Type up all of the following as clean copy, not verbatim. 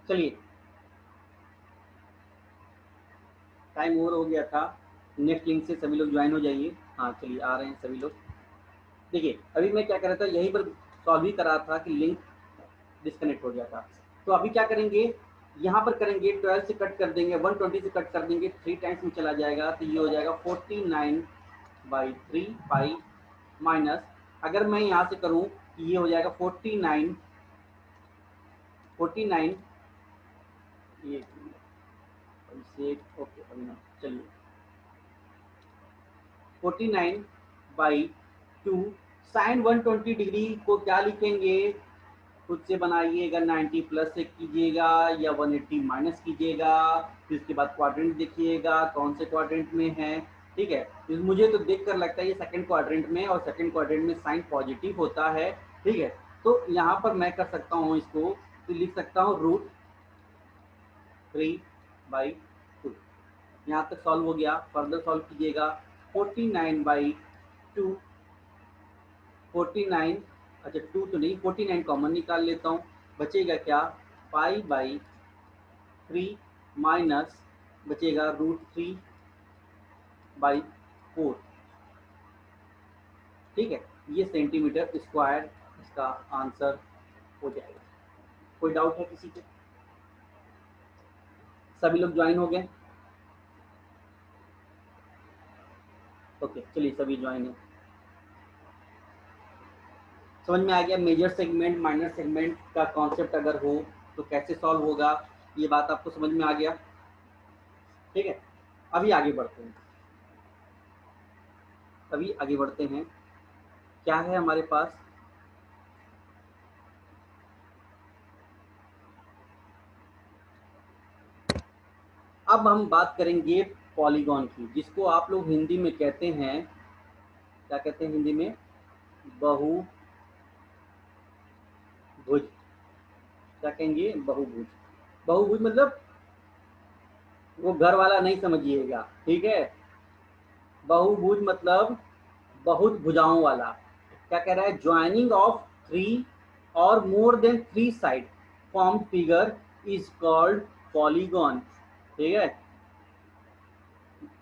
चलिए time over हो गया था। नेक्स्ट लिंक से सभी लोग ज्वाइन हो जाइए। हाँ चलिए आ रहे हैं सभी लोग। देखिए अभी मैं क्या कर रहा था, यहीं पर सॉल्व ही कर रहा था कि लिंक डिस्कनेक्ट हो गया था। तो अभी क्या करेंगे, यहाँ पर करेंगे 12 से कट कर देंगे, 120 से कट कर देंगे, 3 टाइम्स में चला जाएगा तो ये हो जाएगा 49/3 पाई माइनस, अगर मैं यहाँ से करूँ ये हो जाएगा 49 ये से ओके अभी ना चलिए 49/2 साइन 120 डिग्री को क्या लिखेंगे, खुद से बनाइएगा, 90 प्लस से कीजिएगा या 180 माइनस कीजिएगा, फिर उसके बाद क्वाड्रेंट देखिएगा कौन से क्वाड्रेंट में है। ठीक है, मुझे तो देखकर लगता है ये सेकंड क्वाड्रेंट में, और सेकंड क्वाड्रेंट में साइन पॉजिटिव होता है। ठीक है, तो यहाँ पर मैं कर सकता हूँ इसको, तो लिख सकता हूँ √3/2। यहाँ तक सॉल्व हो गया, फर्दर सॉल्व कीजिएगा 49/2, 49, अच्छा 2 तो नहीं, 49 कॉमन निकाल लेता हूँ, बचेगा क्या π/3 माइनस बचेगा √3/4। ठीक है, ये सेंटीमीटर स्क्वायर इसका आंसर हो जाएगा। कोई डाउट है किसी को? सभी लोग ज्वाइन हो गए? ओके चलिए सभी ज्वाइन है। समझ में आ गया मेजर सेगमेंट माइनर सेगमेंट का कॉन्सेप्ट अगर हो तो कैसे सॉल्व होगा, ये बात आपको समझ में आ गया। ठीक है, अभी आगे बढ़ते हैं, अभी आगे बढ़ते हैं। क्या है हमारे पास, अब हम बात करेंगे पॉलीगॉन की, जिसको आप लोग हिंदी में कहते हैं, क्या कहते हैं हिंदी में, बहुभुज। क्या कहेंगे, बहुभुज। बहुभुज मतलब वो घर वाला नहीं समझिएगा, ठीक है। बहुभुज मतलब बहुत भुजाओं वाला। क्या कह रहा है, ज्वाइनिंग ऑफ 3 और more than 3 side form figure is called polygon. ठीक है,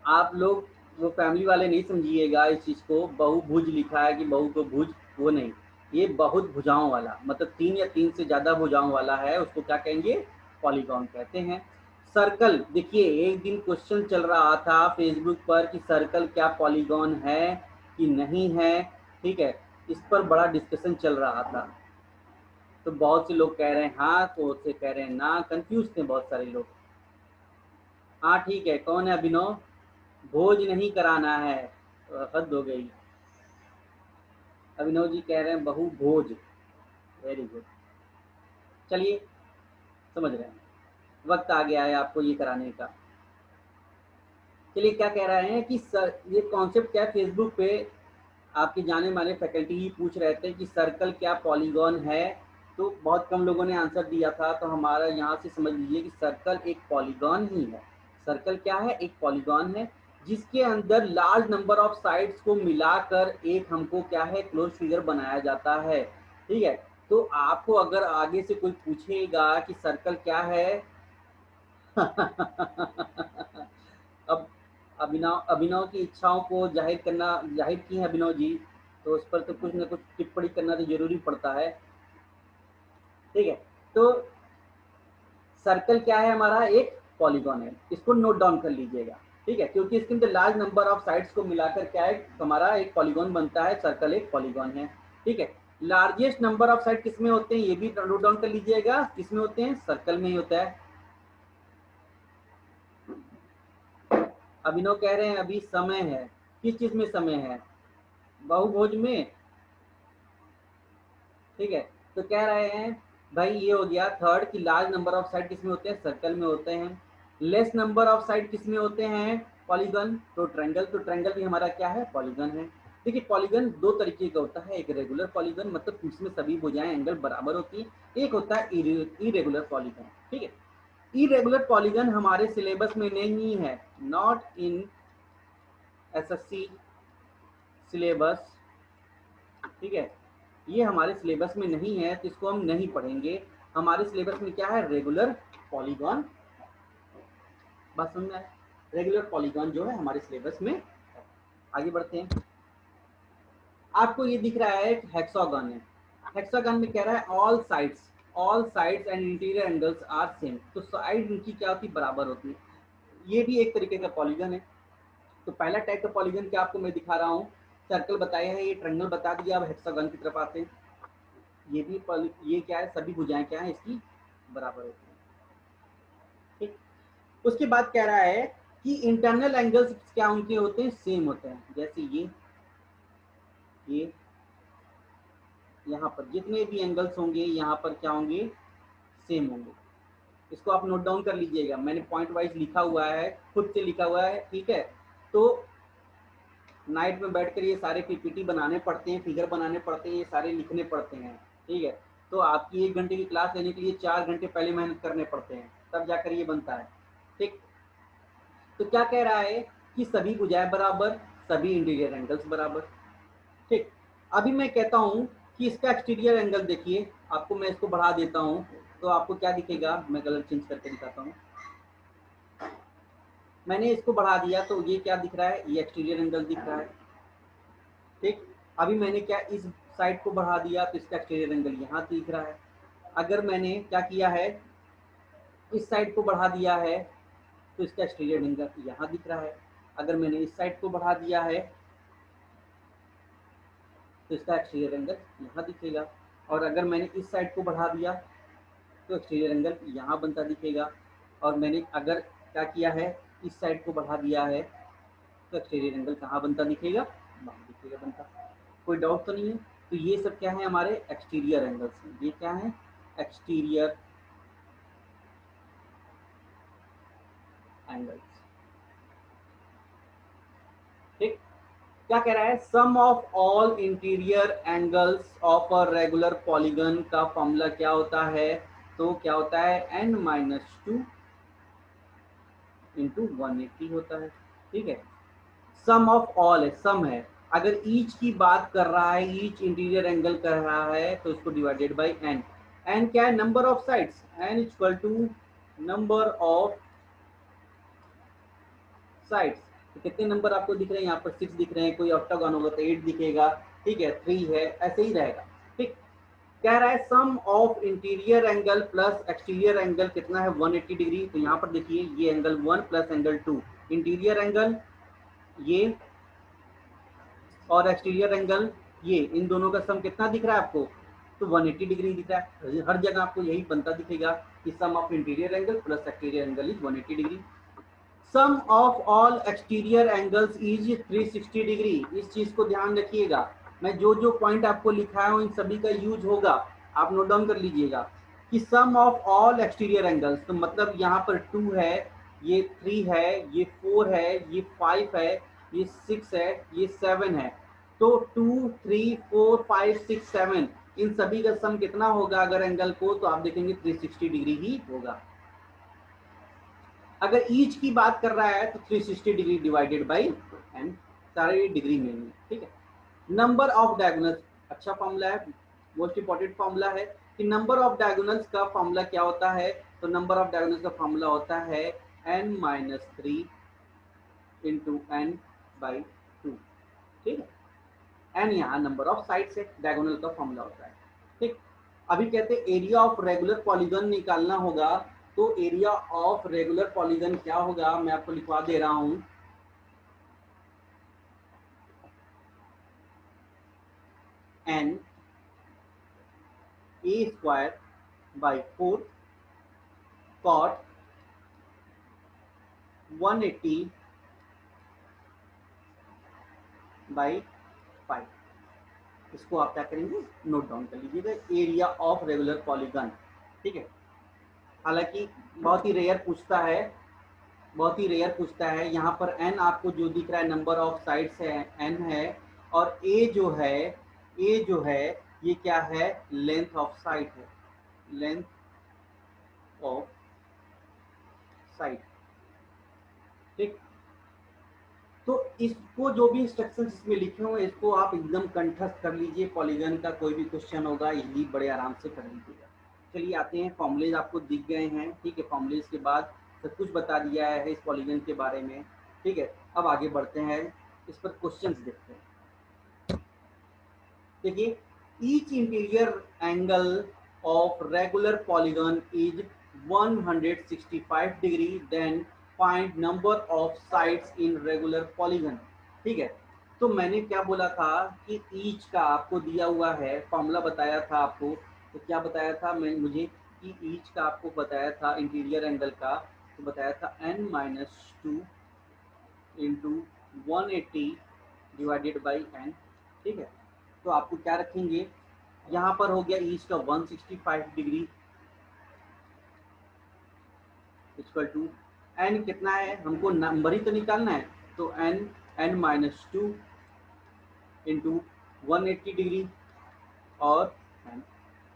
आप लोग वो फैमिली वाले नहीं समझिएगा इस चीज़ को, बहुभुज लिखा है कि बहू को भुज, वो नहीं, ये बहुत भुजाओं वाला, मतलब 3 या 3 से ज़्यादा भुजाओं वाला है, उसको क्या कहेंगे, पॉलीगॉन कहते हैं। सर्कल, देखिए एक दिन क्वेश्चन चल रहा था फेसबुक पर कि सर्कल क्या पॉलीगॉन है कि नहीं है। ठीक है, इस पर बड़ा डिस्कशन चल रहा था, तो बहुत से लोग कह रहे हैं हाँ, तो से कह रहे हैं ना, कंफ्यूज थे बहुत सारे लोग। हाँ ठीक है, कौन है अभिनव, भोज नहीं कराना है, हद हो गई। अभिनव जी कह रहे हैं बहु भोज, वेरी गुड। चलिए समझ रहे हैं, वक्त आ गया है आपको ये कराने का। चलिए क्या कह रहे हैं कि सर, ये कॉन्सेप्ट क्या है, फेसबुक पे आपके जाने माने फैकल्टी ही पूछ रहे थे कि सर्कल क्या पॉलीगॉन है, तो बहुत कम लोगों ने आंसर दिया था, तो हमारा यहाँ से समझ लीजिए कि सर्कल एक पॉलीगॉन ही है। सर्कल क्या है, एक पॉलीगॉन है जिसके अंदर लार्ज नंबर ऑफ साइड्स को मिलाकर एक हमको क्या है, क्लोज फिगर बनाया जाता है। ठीक है, तो आपको अगर आगे से कोई पूछेगा कि सर्कल क्या है अब अभिनव अभिनव की इच्छाओं को जाहिर करना, जाहिर की है अभिनव जी, तो उस पर तो कुछ ना कुछ टिप्पणी करना तो जरूरी पड़ता है। ठीक है, तो सर्कल क्या है हमारा, एक पॉलीगॉन है, इसको नोट डाउन कर लीजिएगा। ठीक है, क्योंकि इसके अंदर लार्ज नंबर ऑफ साइड्स को मिलाकर क्या है, हमारा एक पॉलीगॉन बनता है, सर्कल एक पॉलीगॉन है। ठीक है, लार्जेस्ट नंबर ऑफ साइड किसमें होते हैं, ये भी नोट डाउन कर लीजिएगा, किसमें होते हैं, सर्कल में ही होता है। अभिनव कह रहे हैं अभी समय है, किस चीज में समय है, बहुभुज में। ठीक है, तो कह रहे हैं भाई ये हो गया थर्ड कि लार्ज नंबर ऑफ साइड किसमें होते हैं, सर्कल में होते हैं। लेस नंबर ऑफ साइड किसमें होते हैं, पॉलीगन, तो ट्रायंगल, तो ट्रायंगल भी हमारा क्या है, पॉलीगन है। देखिए पॉलीगन दो तरीके का होता है, एक रेगुलर पॉलीगन मतलब उसमें सभी भुजाएं एंगल बराबर होती है, एक होता है इरेगुलर पॉलीगन। ठीक है, इरेगुलर पॉलीगन हमारे सिलेबस में नहीं है, नॉट इन एसएससी सिलेबस। ठीक है, ये हमारे सिलेबस में नहीं है, तो इसको हम नहीं पढ़ेंगे। हमारे सिलेबस में क्या है, रेगुलर पॉलीगॉन। बात समझ में आए? रेगुलर पॉलीगॉन जो है हमारे सिलेबस में। आगे बढ़ते हैं। आपको ये दिख रहा है हेक्सागन है। हेक्सागन में कह रहा है all sides and interior angles are same. तो साइड इनकी क्या होती है? बराबर होती है। ये भी एक तरीके का पॉलीगन है। तो पहला टाइप का पॉलीगन क्या आपको मैं दिखा रहा हूँ, सर्कल बताया है, ये ट्रायंगल बता दिया। अब हेक्सागन की तरफ आते हैं। ये भी ये क्या है? सभी भुजाएं क्या है इसकी? बराबर होती है। ठीक। उसके बाद कह रहा है कि इंटरनल एंगल्स क्या उनके होते हैं? सेम होते हैं। जैसे ये यहाँ पर जितने भी एंगल्स होंगे यहाँ पर क्या होंगे? सेम होंगे। इसको आप नोट डाउन कर लीजिएगा। मैंने पॉइंट वाइज लिखा हुआ है, खुद से लिखा हुआ है। ठीक है। तो नाइट में बैठकर ये सारे पीपीटी बनाने पड़ते हैं, फिगर बनाने पड़ते हैं, ये सारे लिखने पड़ते हैं। ठीक है। तो आपकी 1 घंटे की क्लास लेने के लिए 4 घंटे पहले मेहनत करने पड़ते हैं, तब जाकर ये बनता है। ठीक। तो क्या कह रहा है कि सभी भुजाएं बराबर, सभी इंटीरियर एंगल्स बराबर। ठीक। अभी मैं कहता हूं कि इसका एक्सटीरियर एंगल देखिए। आपको मैं इसको बढ़ा देता हूं तो आपको क्या दिखेगा? मैं कलर चेंज करके दिखाता हूं। मैंने इसको बढ़ा दिया तो ये क्या दिख रहा है? ये एक्सटीरियर एंगल दिख रहा है। ठीक। अभी मैंने क्या इस साइड को बढ़ा दिया तो इसका एक्सटीरियर एंगल यहाँ दिख रहा है। अगर मैंने क्या किया है, इस साइड को बढ़ा दिया है तो इसका एक्सटीरियर एंगल यहाँ दिख रहा है। अगर मैंने इस साइड को बढ़ा दिया है तो इसका एक्सटीरियर एंगल यहाँ दिखेगा। और अगर मैंने इस साइड को बढ़ा दिया तो एक्सटीरियर एंगल यहाँ बनता दिखेगा। और मैंने अगर क्या किया है, इस साइड को बढ़ा दिया है तो एक्सटीरियर एंगल कहाँ बनता दिखेगा? वहाँ दिखेगा बनता। कोई डाउट तो नहीं है? तो ये सब क्या है? हमारे एक्सटीरियर एंगल्स हैं। ये क्या है? Exterior angles. ठीक। क्या कह रहा है? Sum of all interior angles of a regular polygon का फॉर्मूला क्या होता है? तो क्या होता है? n-2 इंटू 180 होता है। ठीक है। सम ऑफ ऑल है, सम है। अगर ईच की बात कर रहा है, ईच इंटीरियर एंगल कर रहा है तो इसको डिवाइडेड बाई एन। एन क्या है? Number of sides. N equal to number of sides. तो कितने नंबर आपको दिख रहे हैं? यहाँ पर 6 दिख रहे हैं। कोई ऑक्टागन होगा तो 8 दिखेगा। ठीक है। 3 है, ऐसे ही रहेगा। ठीक। कह रहा है sum of interior angle plus exterior angle कितना है? 180 डिग्री। तो यहाँ पर देखिए ये angle 1 plus angle 2, interior angle ये और एक्सटीरियर एंगल ये, इन दोनों का सम कितना दिख रहा है आपको? तो 180 डिग्री दिख रहा है। हर जगह आपको यही बनता दिखेगा कि sum of interior angle plus exterior angle is 180 degree. Sum of all exterior angles is 360 degree. इस चीज को ध्यान रखिएगा। मैं जो जो पॉइंट आपको लिखाया हूं इन सभी का यूज होगा, आप नोट डाउन कर लीजिएगा कि sum of all exterior angles, तो मतलब यहाँ पर 2 है, ये 3 है, ये 4 है, ये 5 है, ये 6 है, ये 7 है। तो 2, 3, 4, 5, 6, 7 इन सभी का सम कितना होगा? अगर एंगल को तो आप देखेंगे 360 डिग्री ही होगा। अगर ईच की बात कर रहा है तो 360 डिग्री डिवाइडेड बाई एन, सारे डिग्री में है। ठीक है। नंबर ऑफ डायगोनल्स, अच्छा फॉर्मूला है, मोस्ट इंपॉर्टेंट फॉर्मूला है कि नंबर ऑफ डायगोनल्स का फॉर्मूला क्या होता है? तो नंबर ऑफ डायगोनल्स का फॉर्मूला होता है n-3 इंटू एन बाई 2। ठीक है। एन यहाँ नंबर ऑफ साइड्स है, डायगोनल का फॉर्मूला होता है। ठीक। अभी कहते हैं एरिया ऑफ रेगुलर पॉलीगन निकालना होगा। तो एरिया ऑफ रेगुलर पॉलीगन क्या होगा? मैं आपको लिखवा दे रहा हूं। N A square by 4 cot 180 by 5। इसको आप क्या करेंगे? नोट डाउन कर लीजिएगा, एरिया ऑफ रेगुलर पॉलीगन। ठीक है। हालांकि बहुत ही रेयर पूछता है, बहुत ही रेयर पूछता है। यहाँ पर एन आपको जो दिख रहा है नंबर ऑफ साइड्स है, एन है। और ए जो है, ए जो है ये क्या है? लेंथ ऑफ साइड है, लेंथ ऑफ साइड। ठीक। तो इसको जो भी इंस्ट्रक्शंस इसमें लिखे हुए हैं इसको आप एकदम कंठस्थ कर लीजिए। पॉलीगन का कोई भी क्वेश्चन होगा इजीली बड़े आराम से कर लीजिएगा। चलिए आते हैं, फॉर्मूलेज आपको दिख गए हैं, ठीक है। फॉर्मूलेज के बाद सब कुछ बता दिया है इस पॉलीगन के बारे में, ठीक है। अब आगे बढ़ते हैं, इस पर क्वेश्चंस देखते हैं। देखिए, each interior angle of regular polygon is 165 degree, then find number of sides in regular polygon, ठीक है। तो मैंने क्या बोला था कि ईच का आपको दिया हुआ है, फॉर्मूला बताया था आपको। तो क्या बताया था मैं मुझे कि ईच का आपको बताया था इंटीरियर एंगल का, तो बताया था n-2 into 180 divided by n, ठीक है। तो आपको क्या रखेंगे, यहाँ पर हो गया ईच का 165 डिग्री इक्वल टू एन कितना है, हमको नंबर ही तो निकालना है, तो n-2 इंटू 180 डिग्री, और n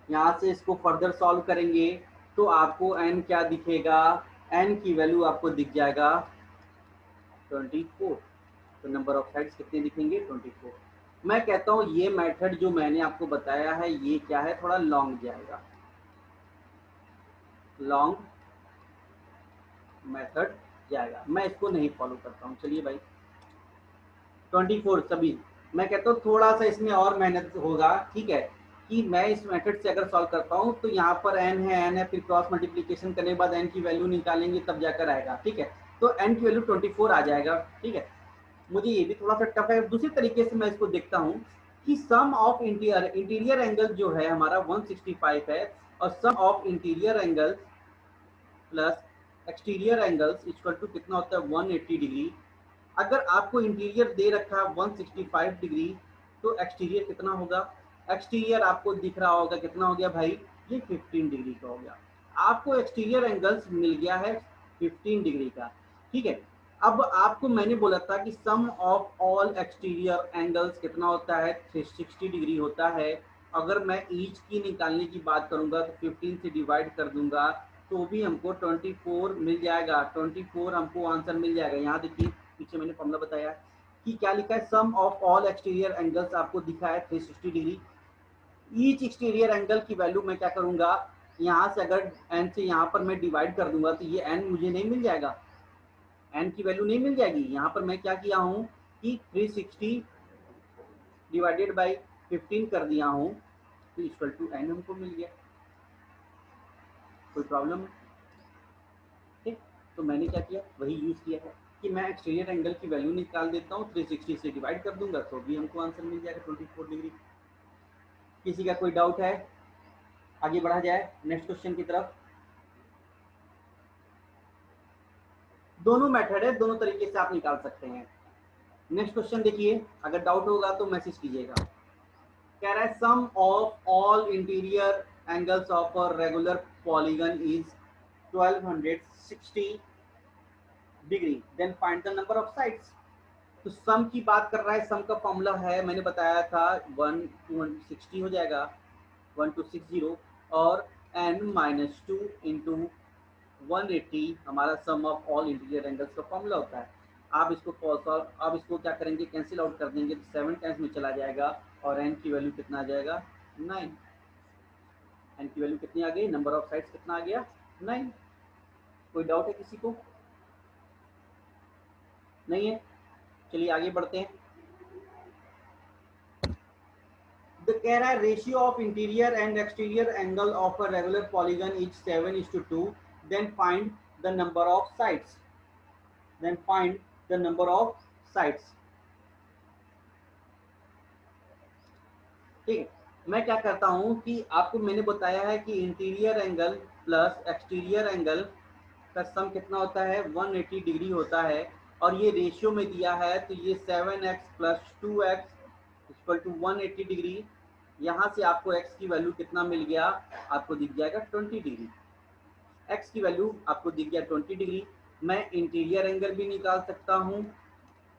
यहाँ से इसको फर्दर सॉल्व करेंगे तो आपको n क्या दिखेगा, n की वैल्यू आपको दिख जाएगा 24। तो नंबर ऑफ साइड्स कितने दिखेंगे, 24। मैं कहता हूँ ये मेथड जो मैंने आपको बताया है ये क्या है, थोड़ा लॉन्ग जाएगा, लॉन्ग मेथड जाएगा, मैं इसको नहीं फॉलो करता हूँ। चलिए भाई 24 सभी, मैं कहता हूँ थोड़ा सा इसमें और मेहनत होगा, ठीक है। कि मैं इस मेथड से अगर सॉल्व करता हूँ तो यहाँ पर n है, फिर क्रॉस मल्टीप्लीकेशन करने के बाद n की वैल्यू निकालेंगे तब जाकर आएगा, ठीक है। तो n की वैल्यू 24 आ जाएगा, ठीक है। मुझे ये भी थोड़ा सा टफ है। दूसरी तरीके से मैं इसको देखता हूँ कि सम ऑफ इंटीरियर एंगल जो है हमारा 165 है, और sum of interior angle plus exterior angles equal to कितना होता है, 180 डिग्री। अगर आपको इंटीरियर दे रखा है 165 डिग्री, तो एक्सटीरियर कितना होगा, एक्सटीरियर आपको दिख रहा होगा कितना हो गया भाई, ये 15 डिग्री का हो गया। आपको एक्सटीरियर एंगल्स मिल गया है 15 डिग्री का, ठीक है। अब आपको मैंने बोला था कि sum of all exterior angles कितना होता है, 360 डिग्री होता है। अगर मैं ईच की निकालने की बात करूंगा तो 15 से डिवाइड कर दूंगा तो भी हमको 24 मिल जाएगा, 24 हमको आंसर मिल जाएगा। यहाँ देखिए पीछे मैंने फॉर्मूला बताया कि क्या लिखा है, sum of all exterior angles आपको दिखा है 360 डिग्री। ईच एक्सटीरियर एंगल की वैल्यू मैं क्या करूंगा, यहाँ से अगर n से यहाँ पर मैं डिवाइड कर दूंगा तो ये n मुझे नहीं मिल जाएगा, n की वैल्यू नहीं मिल जाएगी। यहाँ पर मैं क्या किया हूँ कि 360 डिवाइडेड बाई 15 कर दिया हूँ, तो इक्वल टू n हमको मिल गया। कोई प्रॉब्लम है, ठीक। तो मैंने क्या किया, वही यूज किया है कि मैं एक्सटीरियर एंगल की वैल्यू निकाल देता हूँ, 360 से डिवाइड कर दूंगा तो भी हमको आंसर मिल जाएगा 24 डिग्री। किसी का कोई डाउट है, आगे बढ़ा जाए नेक्स्ट क्वेश्चन की तरफ। दोनों मेथड है, दोनों तरीके से आप निकाल सकते हैं। नेक्स्ट क्वेश्चन देखिए, अगर डाउट होगा तो मैसेज कीजिएगा। कह रहा है sum of all interior angles of a regular polygon is 1260 degree, then find the number of sides. तो सम की बात कर रहा है, सम का फॉर्मूला है मैंने बताया था 1 to 160 हो जाएगा, 1260, और n-2 इंटू 180 हमारा सम ऑफ ऑल इंटीरियर एंगल्स का फॉर्मूला होता है। आप इसको सॉल्व, आप इसको क्या करेंगे, कैंसिल आउट कर देंगे तो 7 टाइम्स में चला जाएगा, और n की वैल्यू कितना आ जाएगा, 9। n की वैल्यू कितनी आ गई, नंबर ऑफ साइड्स कितना आ गया, 9। कोई डाउट है किसी को, नहीं है? चलिए आगे बढ़ते हैं। कह रहा है ratio of interior and exterior angle of a regular polygon is 7:2, then find the number of sides, then find the number of sides, ठीक है। मैं क्या करता हूं कि आपको मैंने बताया है कि interior angle plus exterior angle का सम कितना होता है, 180 डिग्री होता है, और ये रेशियो में दिया है तो ये 7x plus 2x equal to 180 degree. यहाँ से आपको x की वैल्यू कितना मिल गया, आपको दिख जाएगा 20 डिग्री। x की वैल्यू आपको दिख गया 20 डिग्री। मैं इंटीरियर एंगल भी निकाल सकता हूँ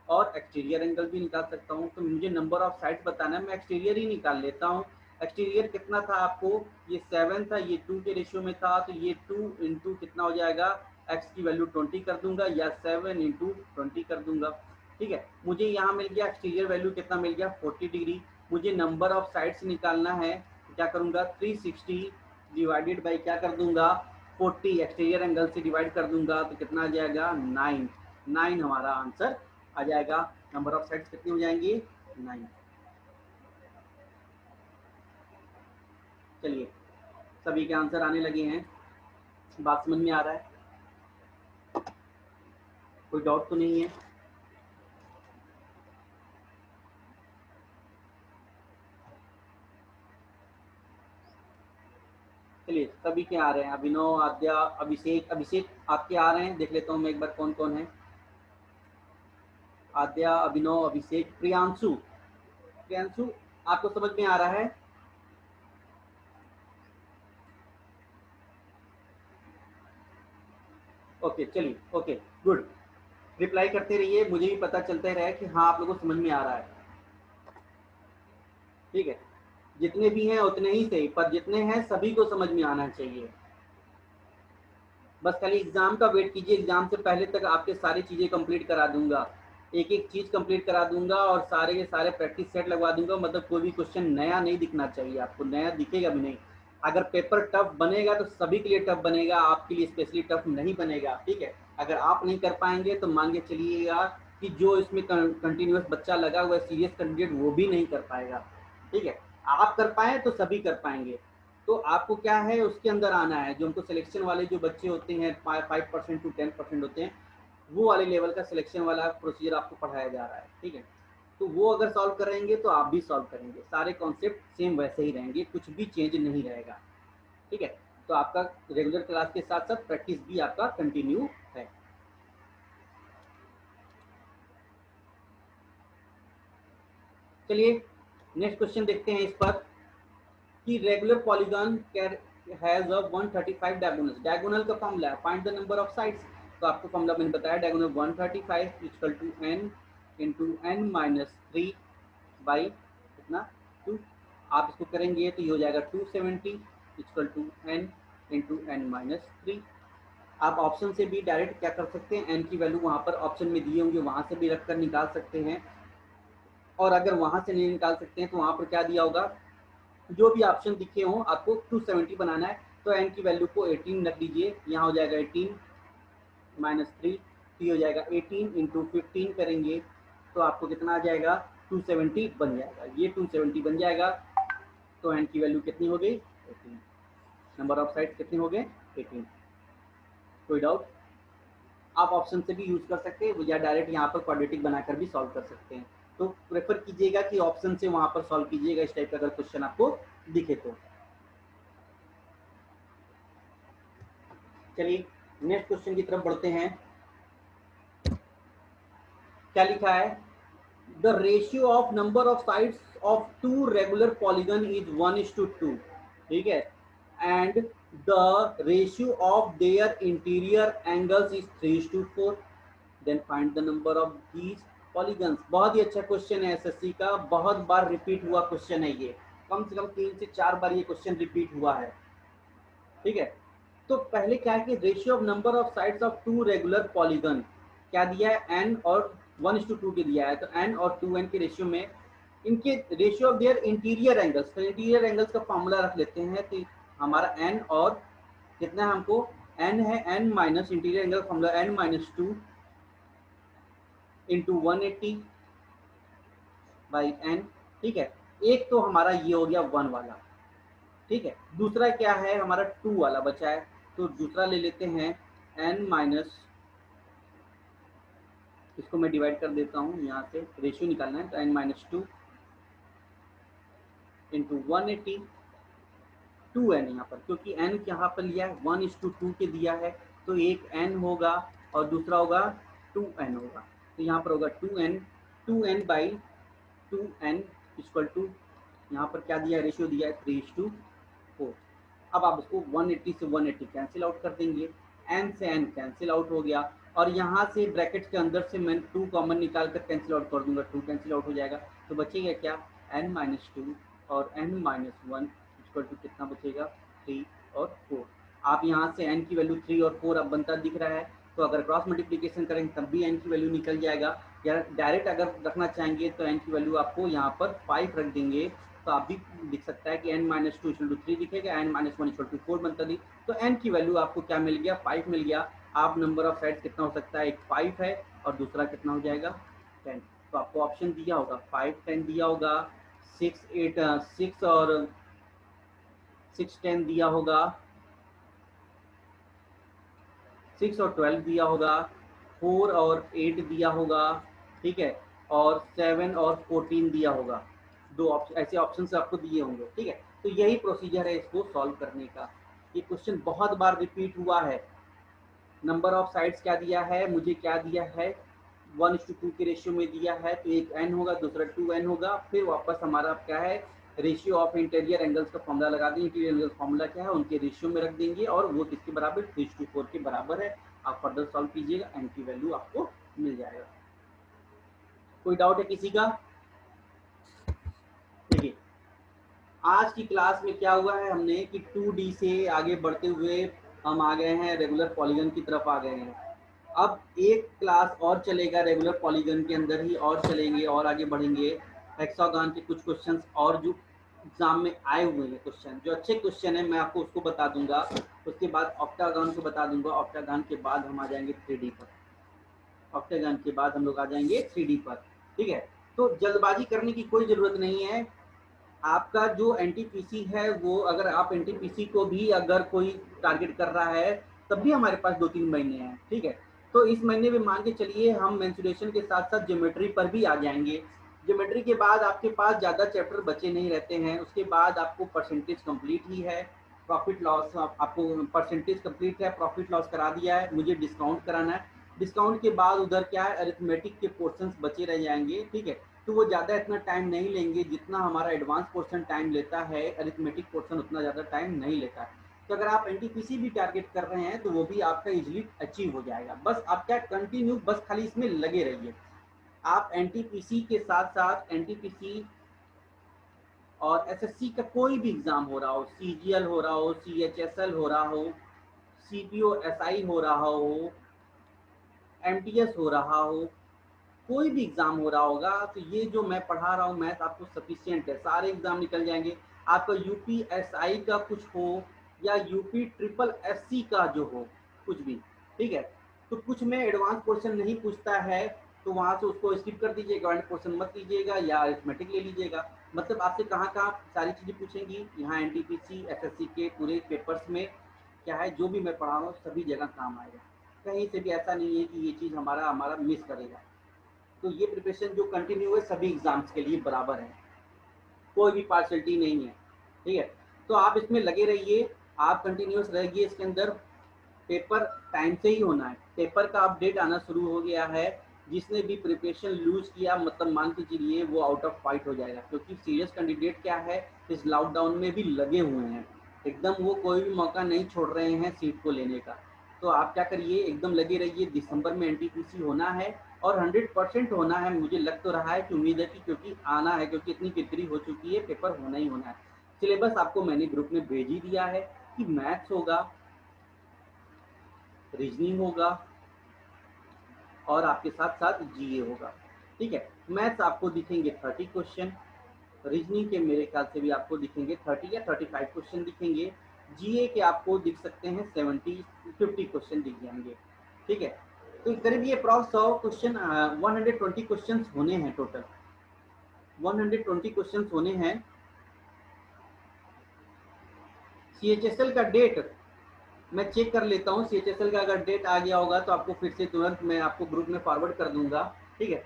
और एक्सटीरियर एंगल भी निकाल सकता हूँ। तो मुझे नंबर ऑफ साइड्स बताना है, मैं एक्सटीरियर ही निकाल लेता हूँ। एक्सटीरियर कितना था आपको, ये 7 था, ये 2 के रेशियो में था, तो ये 2 इंटू कितना हो जाएगा, x की वैल्यू 20 कर दूंगा या 7 इंटू 20 कर दूंगा, ठीक है। मुझे यहाँ मिल गया एक्सटीरियर वैल्यू कितना मिल गया, 40 डिग्री। मुझे नंबर ऑफ साइड्स निकालना है, तो क्या करूँगा, 360 डिवाइडेड बाई क्या कर दूंगा 40 एक्सटीरियर एंगल से डिवाइड कर दूंगा तो कितना आ जाएगा 9। 9 हमारा आंसर आ जाएगा। नंबर ऑफ साइड्स कितनी हो जाएंगी 9। चलिए सभी के आंसर आने लगे हैं, बात समझ में आ रहा है, कोई डाउट तो नहीं है। चलिए सभी के आ रहे हैं, अभिनव, आद्या, अभिषेक। अभिषेक आपके आ रहे हैं, देख लेता हूँ मैं एक बार कौन कौन है। आद्या, अभिनव, अभिषेक, प्रियांशु। प्रियांशु आपको समझ में आ रहा है? ओके चलिए, ओके गुड, रिप्लाई करते रहिए, मुझे भी पता चलता रहे कि हाँ आप लोगों को समझ में आ रहा है। ठीक है, जितने भी हैं उतने ही सही, पर जितने हैं सभी को समझ में आना चाहिए। बस खाली एग्जाम का वेट कीजिए, एग्जाम से पहले तक आपके सारी चीज़ें कंप्लीट करा दूंगा, एक एक चीज़ कंप्लीट करा दूंगा और सारे के सारे प्रैक्टिस सेट लगवा दूंगा। मतलब कोई भी क्वेश्चन नया नहीं दिखना चाहिए आपको, नया दिखेगा भी नहीं। अगर पेपर टफ बनेगा तो सभी के लिए टफ बनेगा, आपके लिए स्पेशली टफ नहीं बनेगा। ठीक है, अगर आप नहीं कर पाएंगे तो मान के चलिएगा कि जो इसमें कंटिन्यूस बच्चा लगा हुआ है सीरियस कैंडिडेट वो भी नहीं कर पाएगा। ठीक है, आप कर पाए तो सभी कर पाएंगे। तो आपको क्या है उसके अंदर आना है, जो हमको सिलेक्शन वाले जो बच्चे होते हैं 5% टू 10% होते हैं, वो वाले लेवल का सिलेक्शन वाला प्रोसीजर आपको पढ़ाया जा रहा है। ठीक है, तो वो अगर सॉल्व करेंगे तो आप भी सॉल्व करेंगे, सारे कॉन्सेप्ट सेम वैसे ही रहेंगे, कुछ भी चेंज नहीं रहेगा। ठीक है, तो आपका रेगुलर क्लास के साथ साथ प्रैक्टिस भी आपका कंटिन्यू है। चलिए नेक्स्ट क्वेश्चन देखते हैं इस पर कि regular polygon has a 135 diagonals. Diagonal का फॉर्मूला है find the number of sides. तो आपको फॉर्मूला मैंने बताया, diagonal 135 equal to n into n minus 3 by कितना 2। आप इसको करेंगे तो ये हो जाएगा 270 equal to n into n minus 3। आप ऑप्शन से भी डायरेक्ट क्या कर सकते हैं, n की वैल्यू वहाँ पर ऑप्शन में दिए होंगे वहाँ से भी रख कर निकाल सकते हैं, और अगर वहाँ से नहीं निकाल सकते हैं तो वहाँ पर क्या दिया होगा, जो भी ऑप्शन दिखे हों आपको 270 बनाना है तो n की वैल्यू को 18 रख दीजिए, यहाँ हो जाएगा 18 माइनस 3, तो हो जाएगा 18 इंटू 15 करेंगे तो आपको कितना आ जाएगा 270 बन जाएगा। ये 270 बन जाएगा तो n की वैल्यू कितनी हो गई 18। नंबर ऑफ साइड कितने हो गए 18। कोई डाउट? आप ऑप्शन से भी यूज कर सकते हैं या डायरेक्ट यहाँ पर क्वाड्रेटिक बनाकर भी सॉल्व कर सकते हैं। तो प्रेफर कीजिएगा कि ऑप्शन से वहाँ पर सॉल्व कीजिएगा इस टाइप का अगर क्वेश्चन आपको दिखे तो। चलिए नेक्स्ट क्वेश्चन की तरफ बढ़ते हैं। क्या लिखा है, the ratio of number of sides of two regular polygon is 1:2। ठीक है, and the ratio of their interior angles is 3:4। Then find the number of these polygons. बहुत ही अच्छा क्वेश्चन है एसएससी का, बहुत बार रिपीट हुआ क्वेश्चन है ये, कम से कम 3 से 4 बार ये क्वेश्चन रिपीट हुआ है। ठीक है, तो पहले क्या है कि ratio of number of sides of two regular polygon क्या दिया है n और 1:2 के दिया है, तो n और 2n के रेशियो में इनके ratio of their interior angles, तो इंटीरियर एंगल्स का फॉर्मूला रख लेते हैं। तो हमारा n और कितना है हमको n है n minus interior angle formula n minus 2 into 180 by n। ठीक है, एक तो हमारा ये हो गया 1 वाला। ठीक है, दूसरा क्या है हमारा 2 वाला बचा है, तो दूसरा ले लेते हैं n माइनस, इसको मैं डिवाइड कर देता हूँ, यहाँ से रेशियो निकालना है तो n माइनस 2 इंटू 180 2n यहाँ पर, क्योंकि n यहाँ पर लिया है 1:2 के दिया है तो एक n होगा और दूसरा होगा 2n होगा, तो यहाँ पर होगा 2n by 2n equal to यहाँ पर क्या दिया है रेशियो दिया है 3:4। अब आप इसको 180 से 180 कैंसिल आउट कर देंगे, n से n कैंसिल आउट हो गया, और यहाँ से ब्रैकेट के अंदर से मैं 2 कॉमन निकाल कर कैंसिल आउट कर दूंगा, 2 कैंसिल आउट हो जाएगा तो बचेगा क्या n माइनस 2 और n माइनस 1 इक्वल टू कितना बचेगा 3 और 4। आप यहाँ से n की वैल्यू 3 और 4 अब बनता दिख रहा है, तो अगर क्रॉस मल्टीप्लिकेशन करेंगे तब भी n की वैल्यू निकल जाएगा, या डायरेक्ट अगर रखना चाहेंगे तो n की वैल्यू आपको यहाँ पर 5 रख देंगे तो आप भी लिख सकता है कि n-2 = 3 दिखेगा, n-1 = 4 बनता थी। तो n की वैल्यू आपको क्या मिल गया, 5 मिल गया। आप नंबर ऑफ साइड्स कितना हो सकता है, एक 5 है और दूसरा कितना हो जाएगा 10। तो आपको ऑप्शन दिया होगा 5 10 दिया होगा, 6 और 6 10 दिया होगा, 6 और 12 दिया होगा, 4 और 8 दिया होगा, ठीक है, और 7 और 14 दिया होगा। दो ऑप्शन ऐसे ऑप्शन आपको दिए होंगे, ठीक है। तो यही प्रोसीजर है इसको सॉल्व करने का। ये क्वेश्चन बहुत बार रिपीट हुआ है। नंबर ऑफ साइड्स क्या दिया है, मुझे क्या दिया है, 1:2 के रेशियो में दिया है, तो एक n होगा, दूसरा 2n होगा। फिर वापस हमारा क्या है, रेशियो ऑफ इंटीरियर एंगल्स का फॉर्मूला लगा देंगे। इंटीरियर एंगल फॉर्मूला क्या है, उनके रेशियो में रख देंगे और वो किसके बराबर, 3:4 के बराबर है। आप फर्दर सॉल्व कीजिएगा, n की वैल्यू आपको मिल जाएगा। कोई डाउट है किसी का? देखिए आज की क्लास में क्या हुआ है, हमने कि 2D से आगे बढ़ते हुए हम आ गए हैं रेगुलर पॉलीगन की तरफ आ गए हैं। अब एक क्लास और चलेगा रेगुलर पॉलीगन के अंदर ही, और चलेंगे और आगे बढ़ेंगे। हेक्सागन के कुछ क्वेश्चंस और जो एग्जाम में आए हुए हैं, क्वेश्चन जो अच्छे क्वेश्चन है मैं आपको उसको बता दूंगा। उसके बाद ऑक्टागन को बता दूंगा। ऑक्टागन के बाद हम आ जाएंगे 3D पर। ऑक्टागन के बाद हम लोग आ जाएंगे 3D पर, ठीक है। तो जल्दबाजी करने की कोई जरूरत नहीं है। आपका जो एनटीपीसी है वो, अगर आप एनटीपीसी को भी अगर कोई टारगेट कर रहा है तब भी हमारे पास 2-3 महीने हैं, ठीक है। तो इस महीने में मान के चलिए हम मेंसुरेशन के साथ साथ ज्योमेट्री पर भी आ जाएंगे। ज्योमेट्री के बाद आपके पास ज़्यादा चैप्टर बचे नहीं रहते हैं। उसके बाद आपको परसेंटेज कंप्लीट ही है, प्रॉफिट लॉस आपको परसेंटेज कंप्लीट है, प्रॉफिट लॉस करा दिया है, मुझे डिस्काउंट कराना है। डिस्काउंट के बाद उधर क्या है, अरिथमेटिक के पोर्शंस बचे रह जाएंगे, ठीक है। तो वो ज़्यादा इतना टाइम नहीं लेंगे जितना हमारा एडवांस पोर्शन टाइम लेता है। अरिथमेटिक पोर्शन उतना ज़्यादा टाइम नहीं लेता है। तो अगर आप एनटीपीसी भी टारगेट कर रहे हैं तो वो भी आपका इजीली अचीव हो जाएगा। बस आप क्या कंटिन्यू बस खाली इसमें लगे रहिए। आप एनटीपीसी के साथ साथ एनटीपीसी और एसएससी का कोई भी एग्जाम हो रहा हो, सीजीएल हो रहा हो, सीएचएसएल हो रहा हो, सीपीओ एसआई हो रहा हो, एमटीएस हो रहा हो, कोई भी एग्जाम हो रहा होगा, तो ये जो मैं पढ़ा रहा हूँ मैथ आपको सफिशियंट है। सारे एग्जाम निकल जाएंगे। आपका यूपीएसआई का कुछ हो या यूपी ट्रिपल एससी का जो हो कुछ भी, ठीक है। तो कुछ में एडवांस क्वेश्चन नहीं पूछता है तो वहां से उसको स्किप कर दीजिएगा, एडवांस क्वेश्चन मत लीजिएगा या अरिथमेटिक ले लीजिएगा। मतलब आपसे कहाँ कहाँ सारी चीजें पूछेंगी, यहाँ एनटीपीसी एसएससी के पूरे पेपर्स में क्या है, जो भी मैं पढ़ा रहा हूँ सभी जगह काम आएगा। कहीं से भी ऐसा नहीं है कि ये चीज़ हमारा हमारा मिस करेगा। तो ये प्रिपरेशन जो कंटिन्यू है सभी एग्जाम्स के लिए बराबर है, कोई भी पार्शलिटी नहीं है, ठीक है। तो आप इसमें लगे रहिए, आप कंटिन्यूस रहिए इसके अंदर। पेपर टाइम से ही होना है। पेपर का अपडेट आना शुरू हो गया है। जिसने भी प्रिपरेशन लूज किया मतलब मान के चलिए वो आउट ऑफ फाइट हो जाएगा, क्योंकि सीरियस कैंडिडेट क्या है इस लॉकडाउन में भी लगे हुए हैं एकदम। वो कोई भी मौका नहीं छोड़ रहे हैं सीट को लेने का। तो आप क्या करिए, एकदम लगे रहिए। दिसंबर में एनटीपीसी होना है और 100% होना है। मुझे लग तो रहा है कि उम्मीद है कि क्योंकि आना है, क्योंकि इतनी किरकिरी हो चुकी है, पेपर होना ही होना है। सिलेबस आपको मैंने ग्रुप में भेज ही दिया है कि मैथ्स होगा, रीजनिंग होगा और आपके साथ साथ जीए होगा, ठीक है। मैथ्स आपको दिखेंगे 30 क्वेश्चन, रीजनिंग के मेरे ख्याल से भी आपको दिखेंगे 30 या 35 क्वेश्चन दिखेंगे। जीए के आपको दिख सकते हैं 50 क्वेश्चन दिख जाएंगे, ठीक है। तो करीब ये अप्रॉक्स 100 क्वेश्चन 120 क्वेश्चन होने हैं टोटल, 120 क्वेश्चन होने हैं। सीएचएसएल का डेट मैं चेक कर लेता हूँ। सीएचएसएल का अगर डेट आ गया होगा तो आपको फिर से तुरंत मैं आपको ग्रुप में फॉरवर्ड कर दूंगा, ठीक है।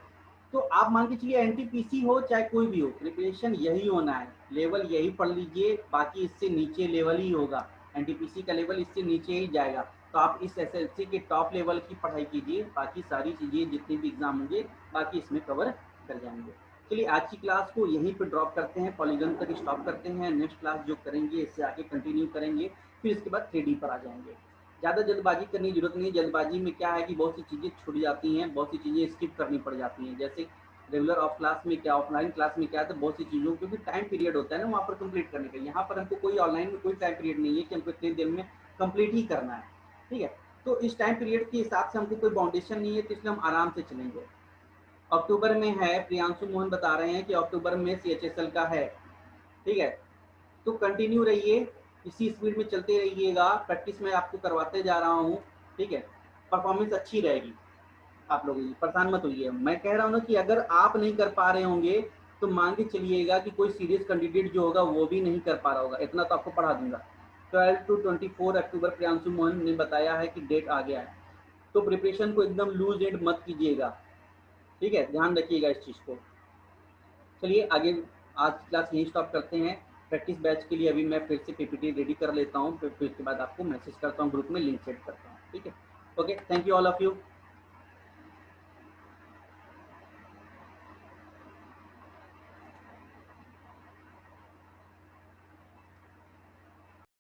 तो आप मान के चलिए एनटीपीसी हो चाहे कोई भी हो, प्रिपरेशन यही होना है, लेवल यही पढ़ लीजिए, बाकी इससे नीचे लेवल ही होगा। एनटीपीसी का लेवल इससे नीचे ही जाएगा। तो आप इस एसएससी के टॉप लेवल की पढ़ाई कीजिए, बाकी सारी चीज़ें जितने भी एग्जाम होंगे बाकी इसमें कवर कर जाएंगे। चलिए आज की क्लास को यहीं पर ड्रॉप करते हैं, पॉलीगन तक स्टॉप करते हैं। नेक्स्ट क्लास जो करेंगे इससे आगे कंटिन्यू करेंगे, फिर इसके बाद 3D पर आ जाएंगे। ज़्यादा जल्दबाजी करने की जरूरत नहीं। जल्दबाजी में क्या है कि बहुत सी चीज़ें छूट जाती हैं, बहुत सी चीज़ें स्किप करनी पड़ जाती हैं। जैसे रेगुलर ऑफ क्लास में क्या, ऑफलाइन क्लास में क्या है, तो बहुत सी चीज़ों क्योंकि टाइम पीरियड होता है ना वहाँ पर कंप्लीट करने का। यहाँ पर हमको कोई ऑनलाइन में कोई टाइम पीरियड नहीं है कि हमको इतने दिन में कंप्लीट ही करना है, ठीक है। तो इस टाइम पीरियड के हिसाब से हमको कोई बाउंडेशन नहीं है, तो इसलिए हम आराम से चलेंगे। अक्टूबर में है, प्रियांशु मोहन बता रहे हैं कि अक्टूबर में सीएचएसएल का है, ठीक है, तो कंटिन्यू रहिए, इसी स्पीड में चलते रहिएगा, प्रैक्टिस में आपको करवाते जा रहा हूँ, ठीक है, परफॉर्मेंस अच्छी रहेगी आप लोगों की, परेशान मत होइए। मैं कह रहा हूँ ना कि अगर आप नहीं कर पा रहे होंगे तो मान के चलिएगा कि कोई सीरियस कैंडिडेट जो होगा वो भी नहीं कर पा रहा होगा, इतना तो आपको पढ़ा दूंगा। 12 to 24 अक्टूबर प्रियांशु मोहन ने बताया है कि डेट आ गया है, तो प्रिपरेशन को एकदम लूज एंड मत कीजिएगा, ठीक है, ध्यान रखिएगा इस चीज़ को। चलिए आगे, आज की क्लास यहीं स्टॉप करते हैं। प्रैक्टिस बैच के लिए अभी मैं फिर से पीपीटी रेडी कर लेता हूँ, फिर उसके बाद आपको मैसेज करता हूँ, ग्रुप में लिंक सेट करता हूँ, ठीक है। Okay, thank you all of you.